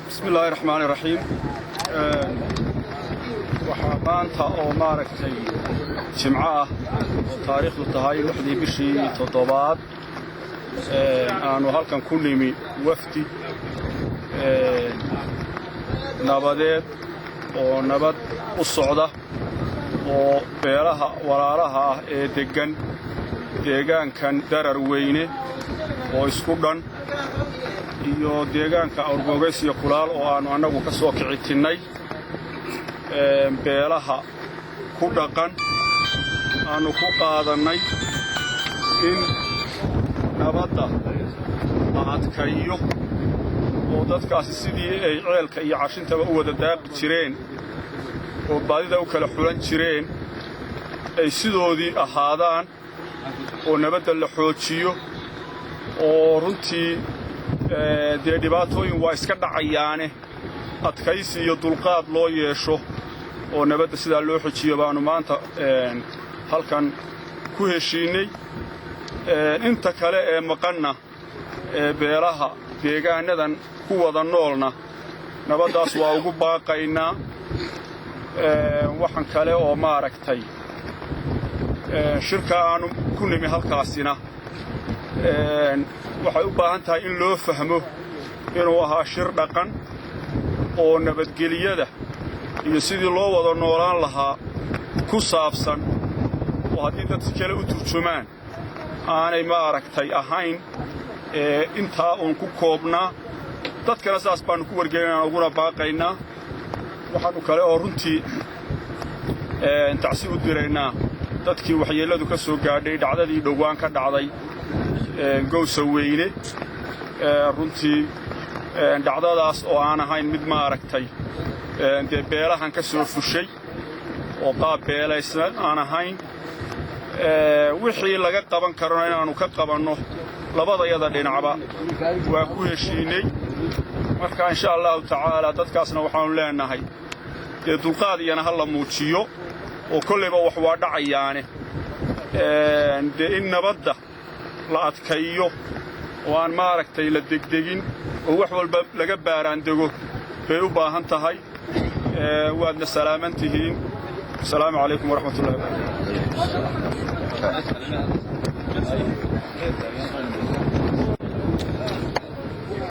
بسم الله الرحمن الرحيم وحمانتا أو ماركتي جمعة وتاريخ التهاي لحدي بشي تطبات أنا هالكن كل مي وفتي نبضات ونبض الصعدة وبيرها ورارها دجان كان درر وينه ويسكودن iyo deegaanka Awrgogays iyo Kulaal oo aanu anagu ka soo kicitinay beelaha ku dhaqan aanu ku qaadanay in nabadda adkayo oo dadkaasi sidii ay ceelka iyo cashintaba u wada daaqi jireen oo baadida u kala xulan jireen ay sidoodii ahaadaan oo nabadda la xoojiyo oo runtii dee dhibaatooyin waa iska dhacayaane adkaysi iyo dulqaad loo yeesho oo nabadda sidaa loo xojiyo baanu maanta halkan ku heshiinay inta kale ee maqanna beelaha deegaanadan ku wada noolna nabaddaas waa ugu baaqaynaa waxaan kale oo maaragtay shirka aanu ku nimi halkaasina waxay u baahan tahay in loo fahmo inuu ahaa shir dhaqan oo nabadgeliyada iyo sidii loo wada noolaan lahaa ku saabsan oo haddii dad si kale u turjumaan aanay maaragtay ahayn intaa uun ku koobnaa dadkana saas baannu ku wargelinaa uguna baaqaynaa waxaannu kale oo runtii tacsi u diraynaa dadkii waxyeelladu ka soo gaadhay dhacdadii dhowaan ka dhacday gowsa weyne runtii dhacdadaas oo aan ahayn mid maaragtay dee beelahan ka soo fushay oo qaab beelaysa aan ahayn wixii laga qaban karona inaannu ka qabanno labadayada dhinacba waa ku heshiinay marka insha allahu tacaala dadkaasna waxaannu leenahay dee dulqaad iyana ha la muujiyo oo kollayba wax waa dhacayaane dee in nabadda la adkayo oo aan maaragtay la degdegin oo wax walba laga baaraandego bay u baahan tahay waadna salaaman tihiin asalaamu calaykum waraxmatullahi wabarakaatu